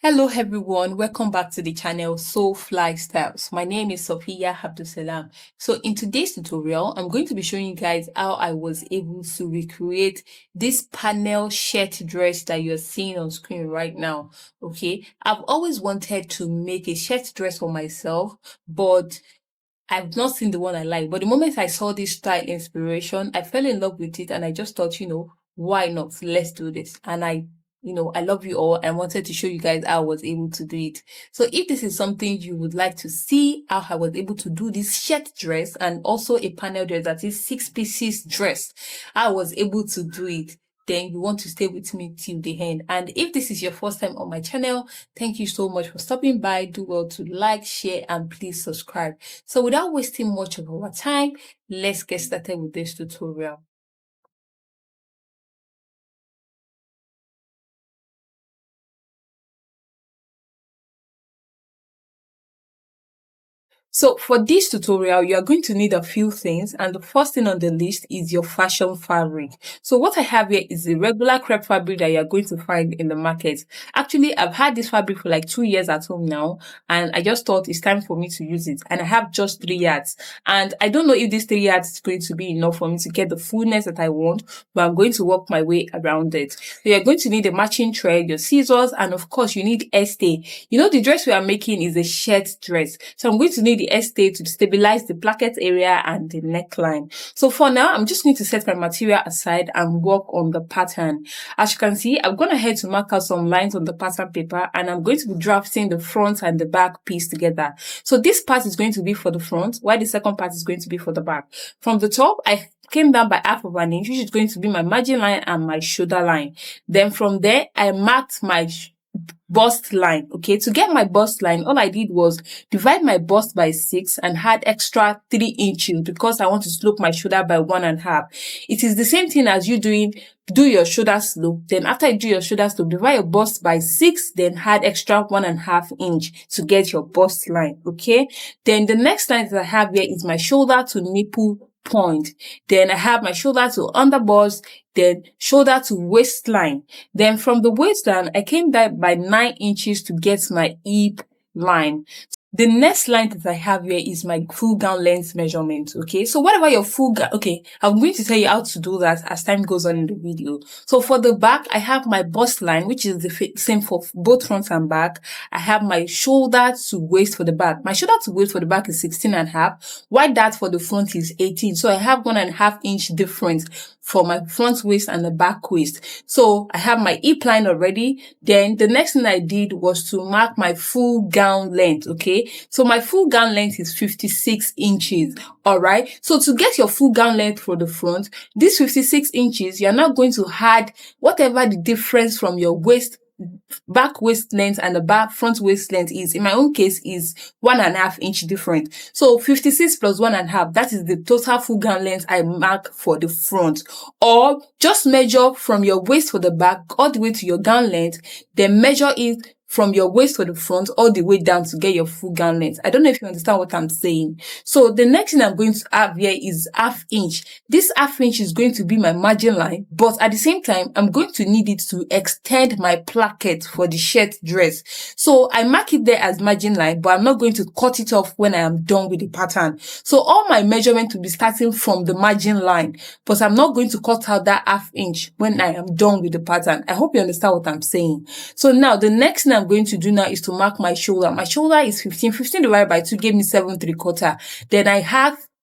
Hello everyone, welcome back to the channel Soulfly Styles. My name is Sophia Abdusalam. So in today's tutorial, I'm going to be showing you guys how I was able to recreate this panel shirt dress that you're seeing on screen right now. Okay, I've always wanted to make a shirt dress for myself, but I've not seen the one I like. But the moment I saw this style inspiration, I fell in love with it and I just thought, why not? Let's do this. And I love you all. I wanted to show you guys how I was able to do it. So if this is something you would like to see, how I was able to do this shirt dress and also a panel dress, that is 6 pieces dress, I was able to do it, then you want to stay with me till the end. And if this is your first time on my channel, thank you so much for stopping by. Do well to like, share, and please subscribe. So without wasting much of our time, let's get started with this tutorial. So for this tutorial, you are going to need a few things, and the first thing on the list is your fashion fabric. So what I have here is the regular crepe fabric that you are going to find in the market. Actually, I've had this fabric for like 2 years at home now, and I just thought it's time for me to use it. And I have just 3 yards, and I don't know if this 3 yards is going to be enough for me to get the fullness that I want, but I'm going to work my way around it. So you're going to need a matching thread, your scissors, and of course you need stay. You know, the dress we are making is a shirt dress, so I'm going to need the stay to stabilize the placket area and the neckline. So for now, I'm just going to set my material aside and work on the pattern. As you can see, I've gone ahead to mark out some lines on the pattern paper, and I'm going to be drafting the front and the back piece together. So this part is going to be for the front, while the second part is going to be for the back. From the top, I came down by half of an inch, which is going to be my margin line and my shoulder line. Then from there, I marked my bust line. Okay, to get my bust line, all I did was divide my bust by 6 and add extra 3 inches because I want to slope my shoulder by 1.5. It is the same thing as you do your shoulder slope. Then after you do your shoulder slope, divide your bust by 6, then add extra 1.5 inch to get your bust line. Okay, then the next line that I have here is my shoulder to nipple point. Then I have my shoulder to under bust, then shoulder to waistline. Then from the waistline, I came down by 9 inches to get my hip line. The next line that I have here is my full gown length measurement. Okay, so whatever your full gown, okay, I'm going to tell you how to do that as time goes on in the video. So for the back, I have my bust line, which is the same for both front and back. I have my shoulder to waist for the back. My shoulder to waist for the back is 16.5, while that for the front is 18. So I have 1.5 inch difference for my front waist and the back waist. So I have my hip line already. Then the next thing I did was to mark my full gown length. Okay, so my full gown length is 56 inches. All right, so to get your full gown length for the front, this 56 inches, you're now going to add whatever the difference from your back waist length and the back front waist length is. In my own case is 1.5 inch different. So 56 plus 1.5, that is the total full gown length I mark for the front. Or just measure from your waist for the back all the way to your gown length, then measure it from your waist to the front all the way down to get your full gown length. I don't know if you understand what I'm saying. So the next thing I'm going to have here is 1/2 inch. This 1/2 inch is going to be my margin line, but at the same time, I'm going to need it to extend my placket for the shirt dress. So I mark it there as margin line, but I'm not going to cut it off when I am done with the pattern. So all my measurement will be starting from the margin line, but I'm not going to cut out that 1/2 inch when I am done with the pattern. I hope you understand what I'm saying. So now the next thing I'm going to do now is to mark my shoulder. My shoulder is 15. 15 divided by 2 gave me 7.75. Then I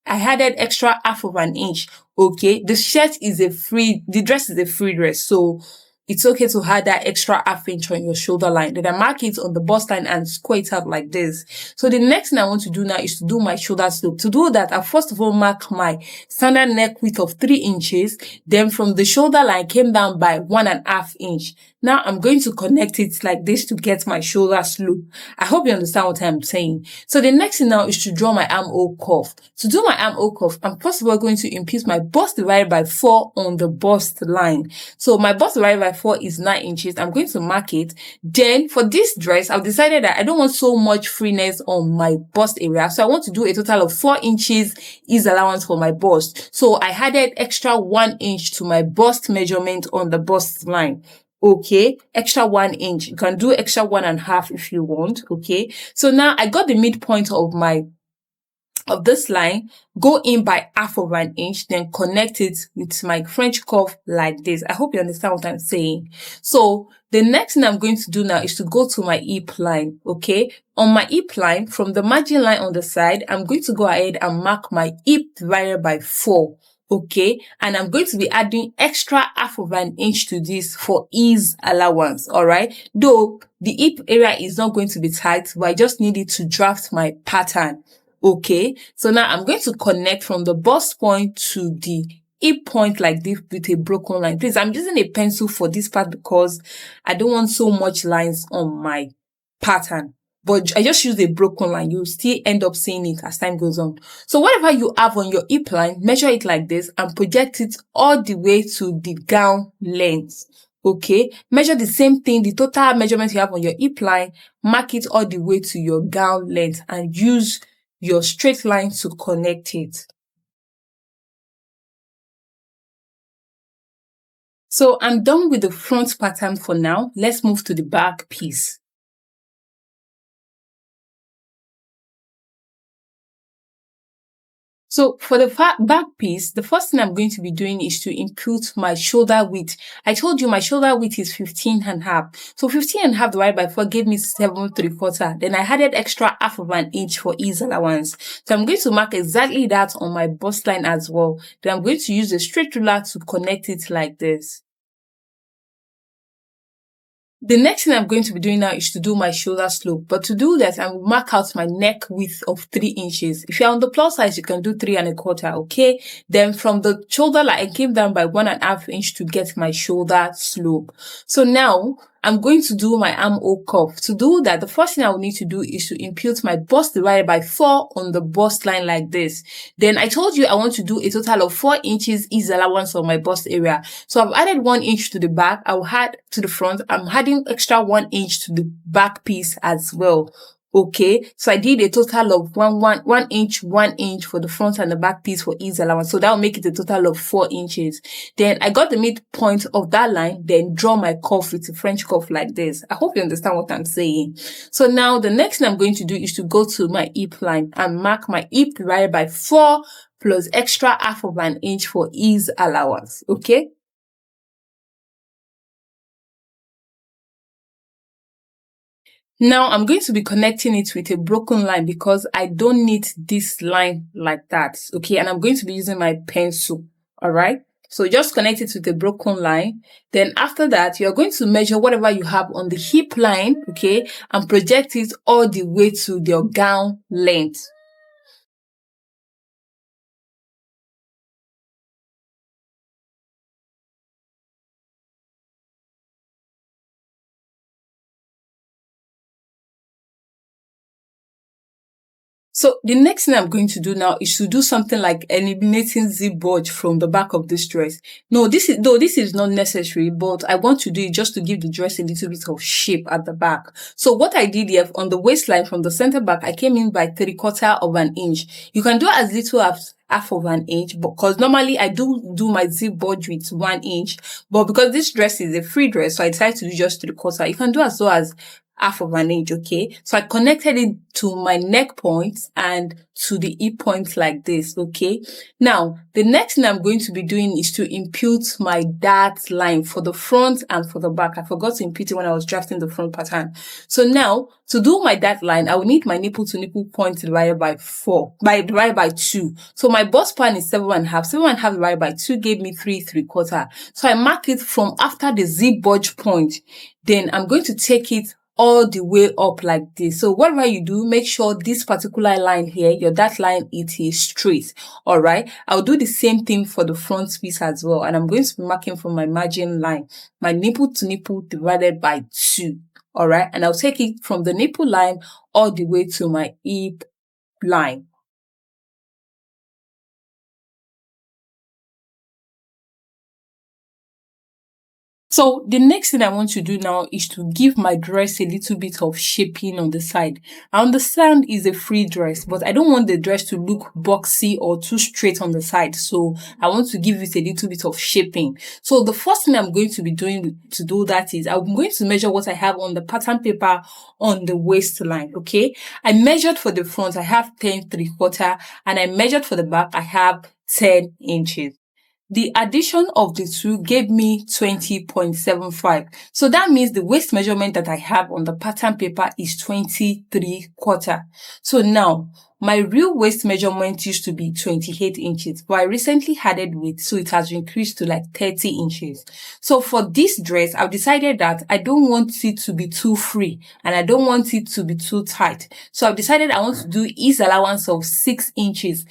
added extra 1/2 inch. Okay, the dress is a free dress, so it's okay to add that extra 1/2 inch on your shoulder line. Then I mark it on the bust line and square it out like this. So the next thing I want to do now is to do my shoulder slope. To do that, I first of all mark my standard neck width of 3 inches. Then from the shoulder line, came down by 1.5 inch. Now I'm going to connect it like this to get my shoulder slope. I hope you understand what I'm saying. So the next thing now is to draw my armhole curve. To do my armhole curve, I'm first of all going to impute my bust divided by 4 on the bust line. So my bust divided by 4 is 9 inches. I'm going to mark it. Then for this dress, I've decided that I don't want so much freeness on my bust area. So I want to do a total of 4 inches is allowance for my bust. So I added extra 1 inch to my bust measurement on the bust line. Okay, extra 1 inch. You can do extra 1.5 if you want. Okay, so now I got the midpoint of this line, go in by half of an inch, then connect it with my French curve like this. I hope you understand what I'm saying. So the next thing I'm going to do now is to go to my hip line, okay? On my hip line, from the margin line on the side, I'm going to go ahead and mark my hip divided by 4. Okay, and I'm going to be adding extra half of an inch to this for ease allowance. All right, though the hip area is not going to be tight, but I just need it to draft my pattern. Okay, so now I'm going to connect from the bust point to the hip point like this with a broken line. Please, I'm using a pencil for this part because I don't want so much lines on my pattern. But I just use a broken line. You'll still end up seeing it as time goes on. So whatever you have on your hip line, measure it like this and project it all the way to the gown length. Okay, measure the same thing, the total measurement you have on your hip line, mark it all the way to your gown length and use your straight line to connect it. So I'm done with the front pattern for now. Let's move to the back piece. So for the back piece, the first thing I'm going to be doing is to impute my shoulder width. I told you my shoulder width is 15.5. So 15.5 divided by 4 gave me 7.75. Then I added extra half of an inch for ease allowance. So I'm going to mark exactly that on my bust line as well. Then I'm going to use a straight ruler to connect it like this. The next thing I'm going to be doing now is to do my shoulder slope. But to do that, I will mark out my neck width of 3 inches. If you're on the plus size, you can do 3.25, okay? Then from the shoulder line, I came down by 1.5 inch to get my shoulder slope. So now, I'm going to do my armhole curve. To do that, the first thing I will need to do is to impute my bust divided by 4 on the bust line like this. Then I told you I want to do a total of 4 inches ease allowance on my bust area. So I've added 1 inch to the back. I will add to the front. I'm adding extra 1 inch to the back piece as well. Okay, so I did a total of 1 inch for the front and the back piece for ease allowance. So that will make it a total of 4 inches. Then I got the midpoint of that line, then draw my curve with a French curve like this. I hope you understand what I'm saying. So now the next thing I'm going to do is to go to my hip line and mark my hip divided by 4 plus extra half of an inch for ease allowance. Okay. Now I'm going to be connecting it with a broken line because I don't need this line like that. Okay, and I'm going to be using my pencil. All right. So just connect it with a broken line. Then after that, you're going to measure whatever you have on the hip line, okay, and project it all the way to your gown length. So the next thing I'm going to do now is to do something like eliminating zip bulge from the back of this dress. No, this is not necessary, but I want to do it just to give the dress a little bit of shape at the back. So what I did here on the waistline from the center back, I came in by 3/4 of an inch. You can do as little as half of an inch, because normally I do my zip bulge with 1 inch, but because this dress is a free dress, so I decided to do just 3/4. You can do as low as half of an inch, okay? So I connected it to my neck point and to the hip point like this, okay? Now, the next thing I'm going to be doing is to impute my dart line for the front and for the back. I forgot to impute it when I was drafting the front pattern. So now, to do my dart line, I will need my nipple to nipple point divided by 2. So my bust span is 7.5. 7.5 divided by 2 gave me 3/3. So I mark it from after the zip bulge point. Then I'm going to take it all the way up like this. So whatever you do, make sure this particular line here, your dart line, it is straight. All right. I'll do the same thing for the front piece as well. And I'm going to be marking from my margin line, my nipple to nipple divided by 2. All right. And I'll take it from the nipple line all the way to my hip line. So the next thing I want to do now is to give my dress a little bit of shaping on the side. I understand it's a free dress, but I don't want the dress to look boxy or too straight on the side. So I want to give it a little bit of shaping. So the first thing I'm going to be doing to do that is I'm going to measure what I have on the pattern paper on the waistline. Okay. I measured for the front, I have 10 3/4, and I measured for the back, I have 10 inches. The addition of the two gave me 20.75. So that means the waist measurement that I have on the pattern paper is 23/4. So now, my real waist measurement used to be 28 inches, but I recently added weight, so it has increased to like 30 inches. So for this dress, I've decided that I don't want it to be too free and I don't want it to be too tight. So I've decided I want to do ease allowance of 6 inches.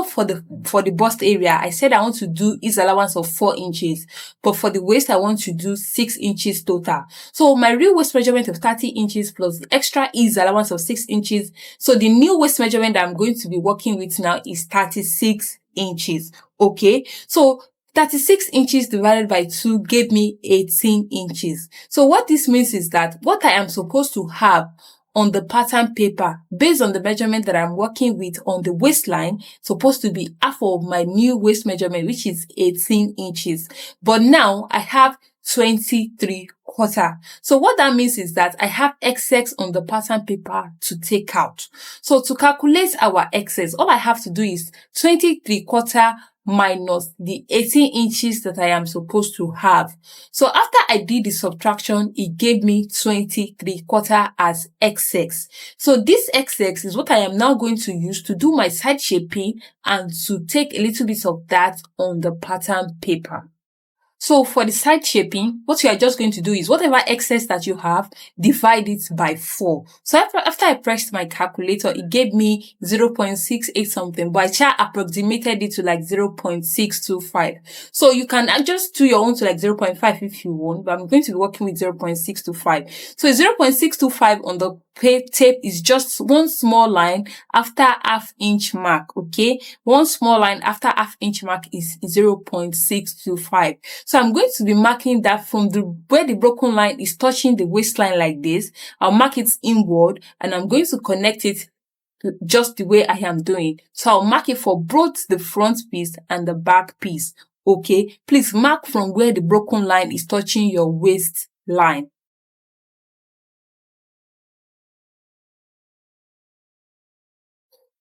For the bust area, I said I want to do ease allowance of 4 inches, but for the waist, I want to do 6 inches total. So my real waist measurement of 30 inches plus the extra ease allowance of 6 inches. So the new waist measurement that I'm going to be working with now is 36 inches. Okay. So 36 inches divided by 2 gave me 18 inches. So what this means is that what I am supposed to have on the pattern paper, based on the measurement that I'm working with on the waistline, supposed to be half of my new waist measurement, which is 18 inches. But now I have 23/4. So what that means is that I have excess on the pattern paper to take out. So to calculate our excess, all I have to do is 23/4 minus the 18 inches that I am supposed to have. So after I did the subtraction, it gave me 23/4 as excess. So this excess is what I am now going to use to do my side shaping and to take a little bit of that on the pattern paper. So for the side shaping, what you are just going to do is whatever excess that you have, divide it by 4. So after I pressed my calculator, it gave me 0.68 something, but I approximated it to like 0.625. So you can just do your own to like 0.5 if you want, but I'm going to be working with 0.625. So 0.625 on the tape is just one small line after half-inch mark, okay? One small line after half-inch mark is 0.625. So I'm going to be marking that from where the broken line is touching the waistline like this. I'll mark it inward and I'm going to connect it just the way I am doing. So I'll mark it for both the front piece and the back piece, okay? Please mark from where the broken line is touching your waistline.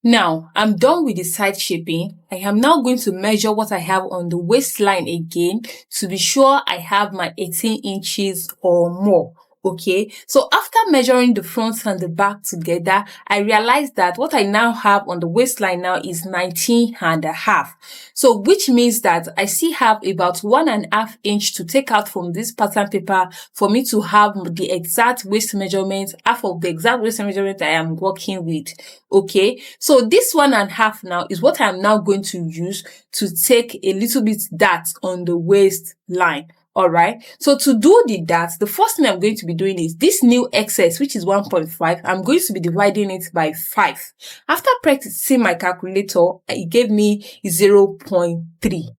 Now, I'm done with the side shaping. I am now going to measure what I have on the waistline again to be sure I have my 18 inches or more. Okay, so after measuring the front and the back together, I realized that what I now have on the waistline now is 19.5. So which means that I still have about 1.5 inch to take out from this pattern paper for me to have the exact waist measurement, half of the exact waist measurement I am working with. Okay, so this 1.5 now is what I'm now going to use to take a little bit that on the waistline. All right. So to do the dart, the first thing I'm going to be doing is this new excess, which is 1.5. I'm going to be dividing it by 5. After practicing my calculator, it gave me 0.3.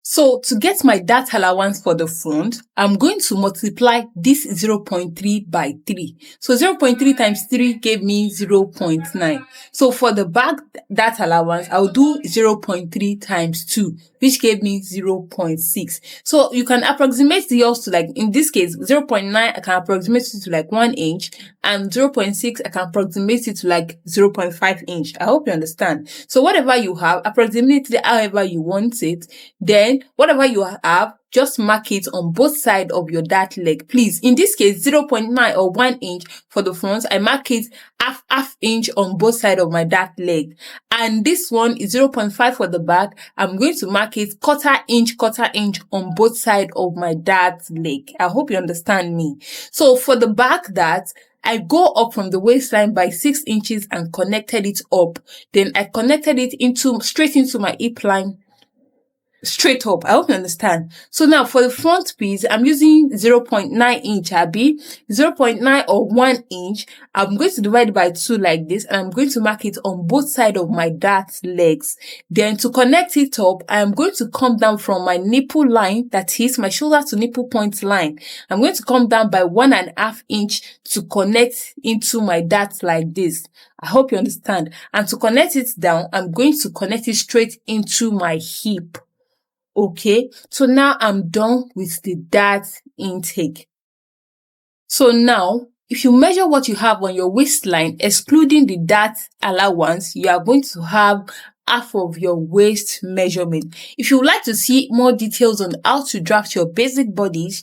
So to get my dart allowance for the front, I'm going to multiply this 0.3 by 3. So 0.3 times 3 gave me 0.9. So for the back dart allowance, I'll do 0.3 times 2, which gave me 0.6. So you can approximate yours to, like, in this case, 0.9, I can approximate it to like 1 inch, and 0.6, I can approximate it to like 0.5 inch. I hope you understand. So whatever you have, approximate it however you want it. Then whatever you have, just mark it on both sides of your dart leg. Please, in this case, 0.9 or 1 inch for the front, I mark it half inch on both sides of my dart leg. And this one is 0.5 for the back. I'm going to mark it quarter inch on both sides of my dart leg. I hope you understand me. So for the back dart, I go up from the waistline by 6 inches and connected it up. Then I connected it straight into my hip line. straight up. I hope you understand. So now for the front piece, I'm using 0.9 inch, Abby, 0.9 or 1 inch. I'm going to divide it by 2 like this, and I'm going to mark it on both sides of my dart legs. Then to connect it up, I'm going to come down from my nipple line, that is my shoulder to nipple point line. I'm going to come down by 1.5 inch to connect into my dart like this. I hope you understand. And to connect it down, I'm going to connect it straight into my hip. Okay, so now I'm done with the dart intake. So now, if you measure what you have on your waistline, excluding the dart allowance, you are going to have half of your waist measurement. If you would like to see more details on how to draft your basic bodies,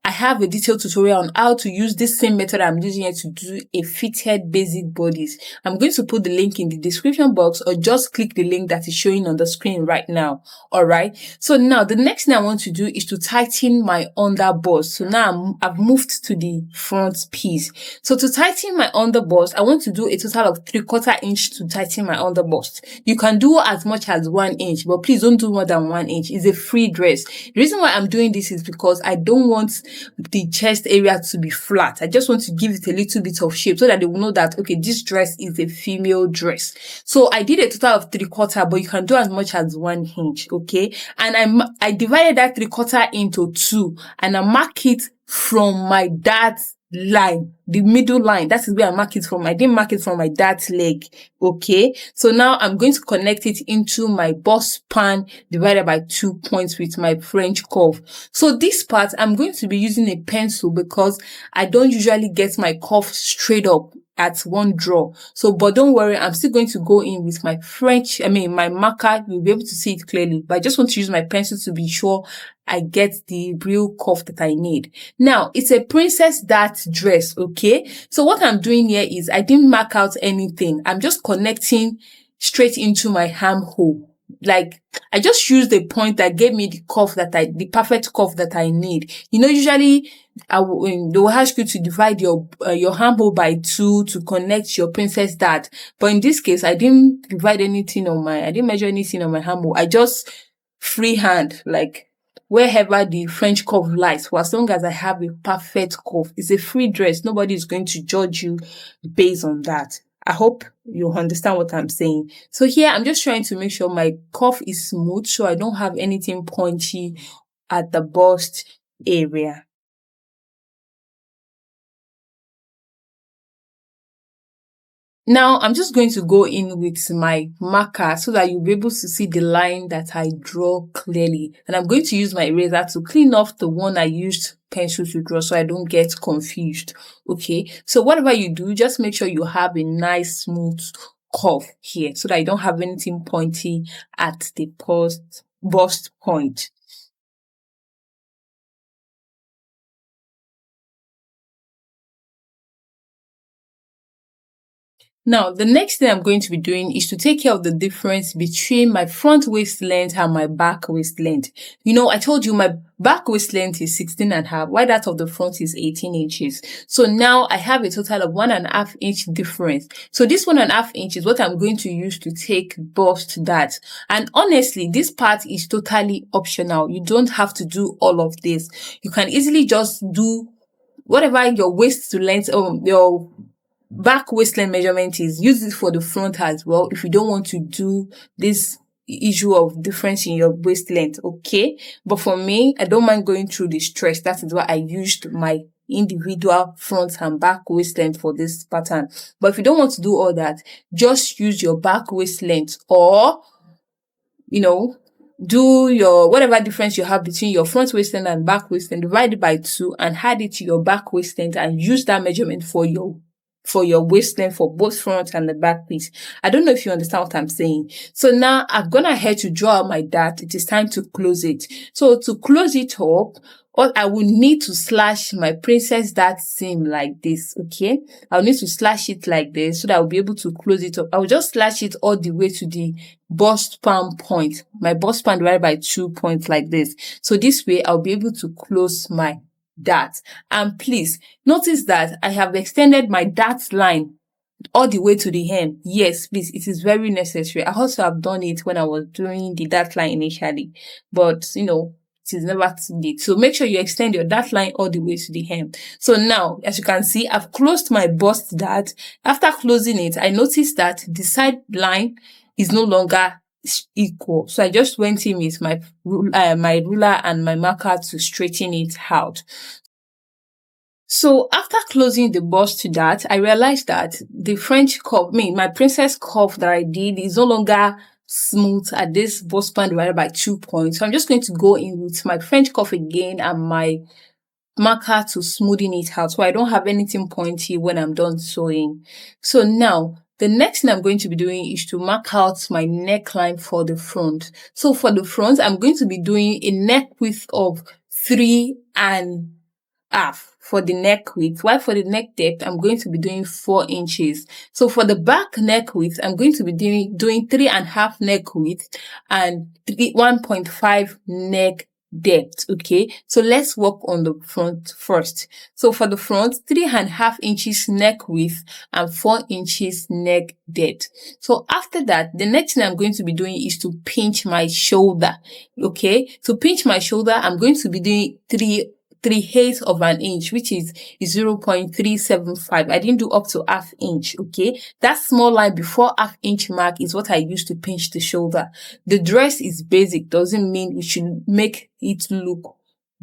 I have a detailed tutorial on how to use this same method I'm using here to do a fitted basic bodies. I'm going to put the link in the description box, or just click the link that is showing on the screen right now. Alright, so now the next thing I want to do is to tighten my under bust. So now I've moved to the front piece. So to tighten my under bust, I want to do a total of 3/4 inch to tighten my under bust. You can do as much as 1 inch, but please don't do more than 1 inch. It's a free dress. The reason why I'm doing this is because I don't want the chest area to be flat. I just want to give it a little bit of shape so that they will know that, okay, this dress is a female dress. So I did a total of 3/4, but you can do as much as 1 inch, okay? And I divided that 3/4 into 2, and I mark it from my dart line, the middle line. That is where I mark it from. I didn't mark it from my dart leg. Okay, so now I'm going to connect it into my bust span divided by 2 points with my French curve. So this part, I'm going to be using a pencil because I don't usually get my curve straight up at one draw. So, but don't worry, I'm still going to go in with my my marker. You'll be able to see it clearly, but I just want to use my pencil to be sure I get the real curve that I need. Now, it's a princess dart dress, okay? So what I'm doing here is I didn't mark out anything. I'm just connecting straight into my armhole. Like, I just used the point that gave me the perfect curve that I need. You know, usually they will ask you to divide your armhole by 2 to connect your princess dart. But in this case, I didn't measure anything on my armhole. I just freehand, like, wherever the French curve lies, for as long as I have a perfect curve. It's a free dress. Nobody is going to judge you based on that. I hope you understand what I'm saying. So here, I'm just trying to make sure my curve is smooth so I don't have anything punchy at the bust area. Now, I'm just going to go in with my marker so that you'll be able to see the line that I draw clearly. And I'm going to use my eraser to clean off the one I used pencil to draw so I don't get confused. Okay, so whatever you do, just make sure you have a nice smooth curve here so that you don't have anything pointy at the bust point. Now, the next thing I'm going to be doing is to take care of the difference between my front waist length and my back waist length. You know, I told you my back waist length is 16.5, while that of the front is 18 inches. So now I have a total of 1.5 inch difference. So this 1.5 inch is what I'm going to use to take bust that. And honestly, this part is totally optional. You don't have to do all of this. You can easily just do whatever your waist to length, your back waistline measurement is. Use it for the front as well if you don't want to do this issue of difference in your waist length, okay? But for me, I don't mind going through the stress. That is why I used my individual front and back waist length for this pattern. But if you don't want to do all that, just use your back waist length, or do your whatever difference you have between your front waistline and back waistline, divide it by 2 and add it to your back waistline and use that measurement for your waistline for both front and the back piece. I don't know if you understand what I'm saying. So now I've gone ahead to draw out my dart. It is time to close it. So to close it up, I will need to slash my princess dart seam like this, okay? I'll need to slash it like this so that I'll be able to close it up. I will just slash it all the way to the bust span point. My bust span divided by 2 points like this. So this way I'll be able to close my dart. And please notice that I have extended my dart line all the way to the hem. Yes, please, it is very necessary. I also have done it when I was doing the dart line initially, but it is never too late. So make sure you extend your dart line all the way to the hem. So now, as you can see, I've closed my bust dart. After closing it, I noticed that the side line is no longer equal. So I just went in with my ruler and my marker to straighten it out. So after closing the bust to that, I realized that the French curve, my princess curve that I did is no longer smooth at this bust span divided by 2 points. So I'm just going to go in with my French curve again and my marker to smoothen it out so I don't have anything pointy when I'm done sewing. So now, the next thing I'm going to be doing is to mark out my neckline for the front. So for the front, I'm going to be doing a neck width of 3.5 for the neck width, while for the neck depth, I'm going to be doing 4 inches. So for the back neck width, I'm going to be doing 3.5 neck width and 1.5 neck depth. Okay, so let's work on the front first. So for the front, 3.5 inches neck width and 4 inches neck depth. So after that, the next thing I'm going to be doing is to pinch my shoulder. Okay, to pinch my shoulder, I'm going to be doing 3/8 of an inch, which is 0.375. I didn't do up to half inch. Okay, that small line before half inch mark is what I use to pinch the shoulder. The dress is basic, doesn't mean we should make it look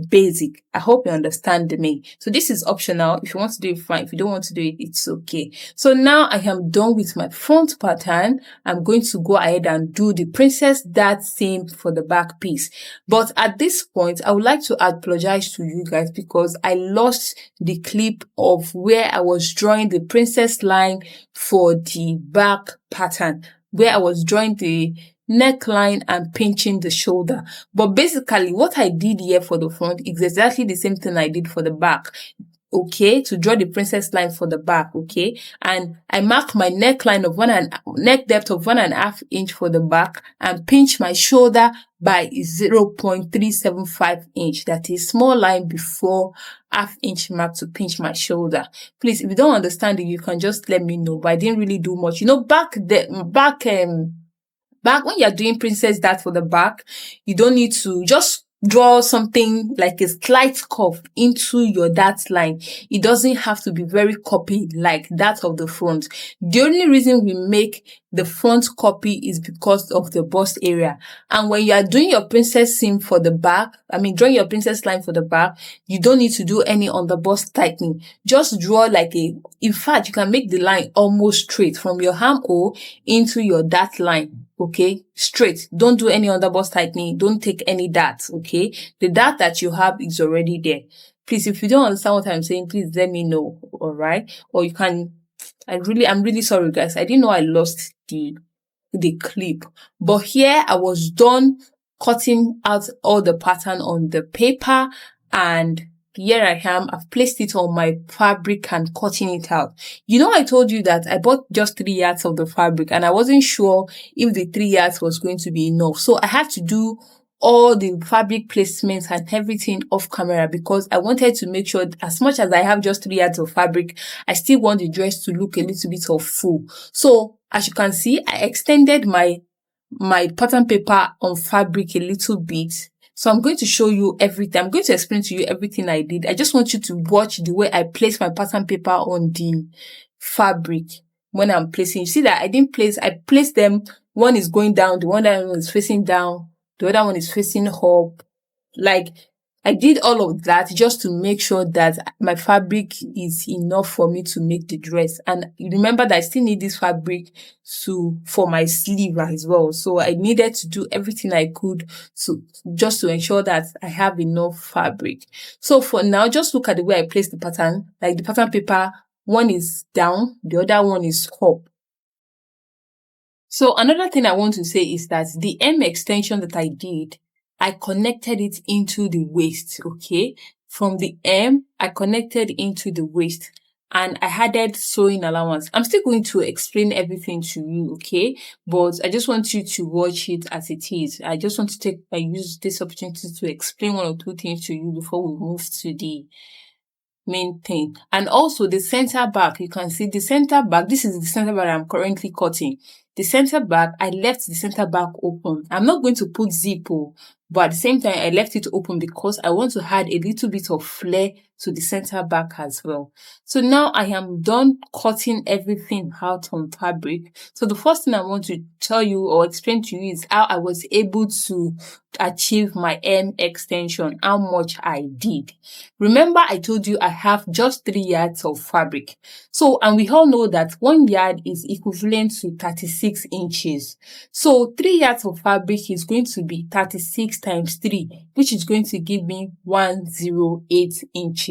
basic. I hope you understand me. So this is optional. If you want to do it, fine. If you don't want to do it, it's okay. So now I am done with my front pattern. I'm going to go ahead and do the princess dart seam for the back piece. But at this point, I would like to apologize to you guys because I lost the clip of where I was drawing the princess line for the back pattern, where I was drawing the neckline and pinching the shoulder. But basically what I did here for the front is exactly the same thing I did for the back. Okay, to draw the princess line for the back. Okay, and I mark my neckline of neck depth of 1.5 inch for the back and pinch my shoulder by 0.375 inch. That is small line before half inch mark to pinch my shoulder. Please, if you don't understand it, you can just let me know. But I didn't really do much. Back when you're doing princess dart for the back, you don't need to just draw something like a slight curve into your dart line. It doesn't have to be very copied like that of the front. The only reason we make the front copy is because of the bust area. And when you are doing your princess seam for the back, drawing your princess line for the back, you don't need to do any on the bust tightening. Just draw in fact, you can make the line almost straight from your armhole into your dart line. Okay, straight. Don't do any other bust tightening. Don't take any darts. Okay, the dart that you have is already there. Please, if you don't understand what I'm saying, please let me know. All right, or you can. I'm really sorry, guys. I didn't know I lost the clip, but here I was done cutting out all the pattern on the paper, and here I am. I've placed it on my fabric and cutting it out. I told you that I bought just 3 yards of the fabric and I wasn't sure if the 3 yards was going to be enough. So I had to do all the fabric placements and everything off camera because I wanted to make sure as much as I have just 3 yards of fabric, I still want the dress to look a little bit of full. So as you can see, I extended my pattern paper on fabric a little bit. So I'm going to show you everything. I'm going to explain to you everything I did. I just want you to watch the way I place my pattern paper on the fabric when I'm placing. You see that I placed them. One is going down, the one is facing down, the other one is facing up. I did all of that just to make sure that my fabric is enough for me to make the dress. And you remember that I still need this fabric for my sleeve as well. So I needed to do everything I could just to ensure that I have enough fabric. So for now, just look at the way I place the pattern. Like the pattern paper, one is down, the other one is up. So another thing I want to say is that the hem extension that I did, I connected it into the waist, okay? From the hem, I connected into the waist and I added sewing allowance. I'm still going to explain everything to you, okay? But I just want you to watch it as it is. I just want to use this opportunity to explain 1 or 2 things to you before we move to the main thing. And also the center back, you can see the center back, this is the center back I'm currently cutting. The center back, I left the center back open. I'm not going to put zip, but at the same time, I left it open because I want to add a little bit of flare to the center back as well. So now I am done cutting everything out on fabric. So the first thing I want to tell you or explain to you is how I was able to achieve my hem extension, how much I did. Remember, I told you I have just 3 yards of fabric. So, and we all know that 1 yard is equivalent to 36 inches. So 3 yards of fabric is going to be 36 times 3, which is going to give me 108 inches.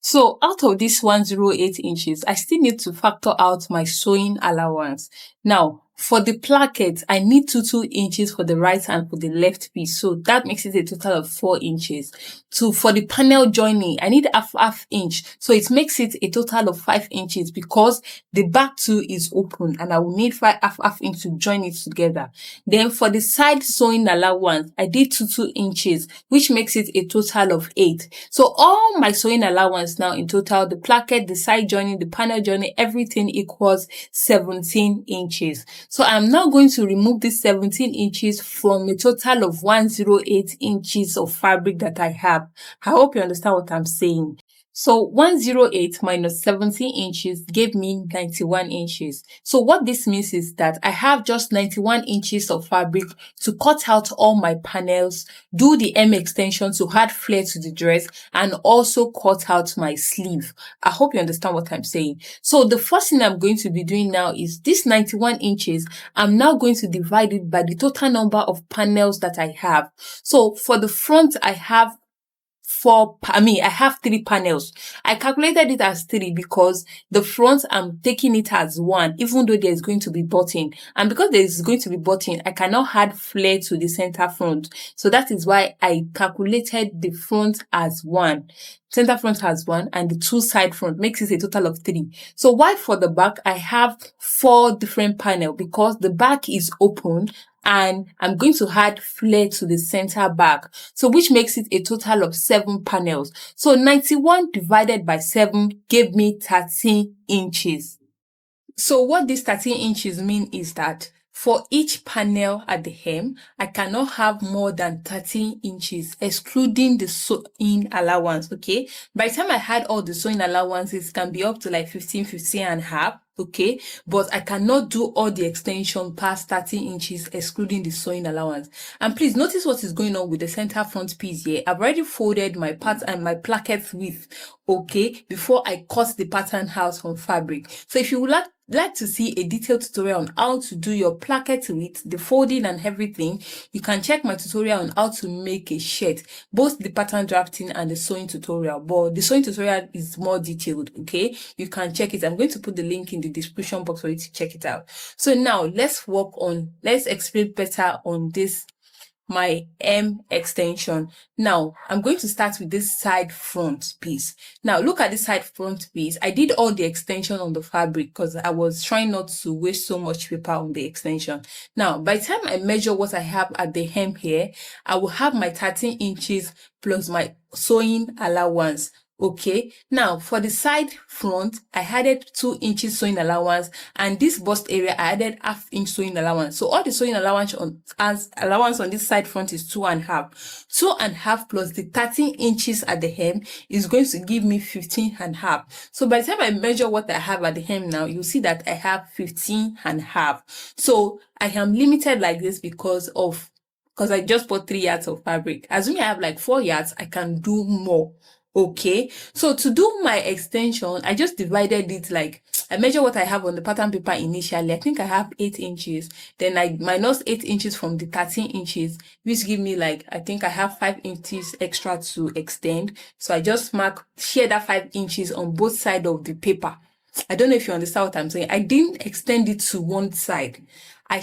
So out of this 108 inches, I still need to factor out my sewing allowance. Now, for the placket, I need 2 inches for the right and for the left piece. So that makes it a total of 4 inches. For the panel joining, I need half inch. So it makes it a total of 5 inches because the back too is open and I will need half inch to join it together. Then for the side sewing allowance, I did 2 inches, which makes it a total of 8. So all my sewing allowance now in total, the placket, the side joining, the panel joining, everything equals 17 inches. So I'm now going to remove this 17 inches from a total of 108 inches of fabric that I have. I hope you understand what I'm saying. So 108 minus 17 inches gave me 91 inches. So what this means is that I have just 91 inches of fabric to cut out all my panels, do the hem extension to add flare to the dress, and also cut out my sleeve. I hope you understand what I'm saying. So the first thing I'm going to be doing now is this 91 inches, I'm now going to divide it by the total number of panels that I have. So for the front, I have 3 panels. I calculated it as 3 because the front, I'm taking it as 1, even though there's going to be button. And because there's going to be button, I cannot add flare to the center front. So that is why I calculated the front as 1. Center front has 1 and the 2 side front makes it a total of 3. So why for the back, I have 4 different panels because the back is open and I'm going to add flare to the center back. So which makes it a total of 7 panels. So 91 divided by 7 gave me 13 inches. So what this 13 inches mean is that for each panel at the hem, I cannot have more than 13 inches, excluding the sewing allowance, okay? By the time I had all the sewing allowances, it can be up to like 15 and a half, okay? But I cannot do all the extension past 13 inches, excluding the sewing allowance. And please notice what is going on with the center front piece here. I've already folded my part and my placket width, okay, before I cut the pattern out on fabric. So if you would like to see a detailed tutorial on how to do your placket width, the folding and everything, you can check my tutorial on how to make a shirt, both the pattern drafting and the sewing tutorial. But the sewing tutorial is more detailed, okay? You can check it. I'm going to put the link in the description box for you to check it out. So now let's explain better on this, my hem extension. Now I'm going to start with this side front piece. Now look at this side front piece. I did all the extension on the fabric because I was trying not to waste so much paper on the extension. Now by the time I measure what I have at the hem here, I will have my 13 inches plus my sewing allowance. Okay, now for the side front, I added 2 inches sewing allowance, and this bust area I added half inch sewing allowance. So all the sewing allowance on this side front is 2.5. 2.5 plus the 13 inches at the hem is going to give me 15.5. So by the time I measure what I have at the hem now, you'll see that I have 15.5. So I am limited like this because I just bought 3 yards of fabric. Assuming I have like 4 yards, I can do more. Okay, so to do my extension, I just divided it, like I measure what I have on the pattern paper initially. I think I have 8 inches. Then I minus 8 inches from the 13 inches, which give me like, I think I have 5 inches extra to extend. So I just share that 5 inches on both sides of the paper. I don't know if you understand what I'm saying. I didn't extend it to one side. I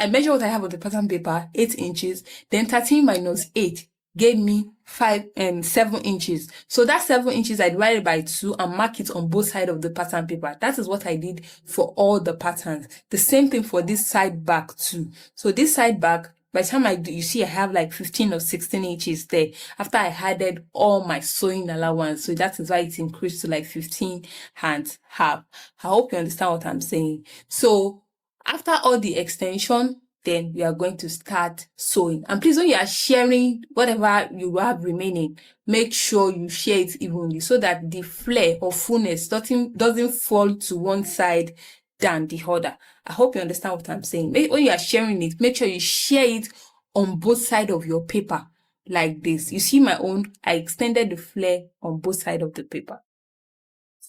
measured what I have on the pattern paper, 8 inches, then 13 minus 8 gave me 7 inches. So that 7 inches I divided by 2 and mark it on both sides of the pattern paper. That is what I did for all the patterns. The same thing for this side back too. So this side back, By the time I do, you see I have like 15 or 16 inches there after I added all my sewing allowance. So that is why it increased to like 15 and half. I hope you understand what I'm saying. So after all the extension, then we are going to start sewing. And please, when you are sharing whatever you have remaining, make sure you share it evenly so that the flare or fullness doesn't fall to one side than the other. I hope you understand what I'm saying. When you are sharing it, make sure you share it on both sides of your paper like this. You see my own, I extended the flare on both sides of the paper.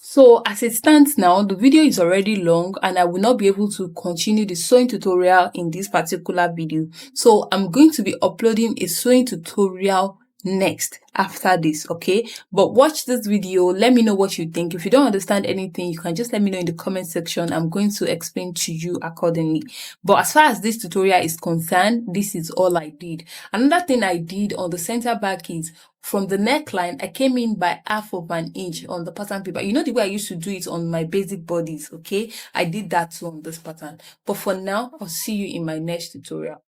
So as it stands now, the video is already long and I will not be able to continue the sewing tutorial in this particular video. So I'm going to be uploading a sewing tutorial next after this, okay? But watch this video, let me know what you think. If you don't understand anything, you can just let me know in the comment section. I'm going to explain to you accordingly. But as far as this tutorial is concerned, this is all I did. Another thing I did on the center back is from the neckline, I came in by half of an inch on the pattern paper. You know the way I used to do it on my basic bodies, okay? I did that too on this pattern. But for now, I'll see you in my next tutorial.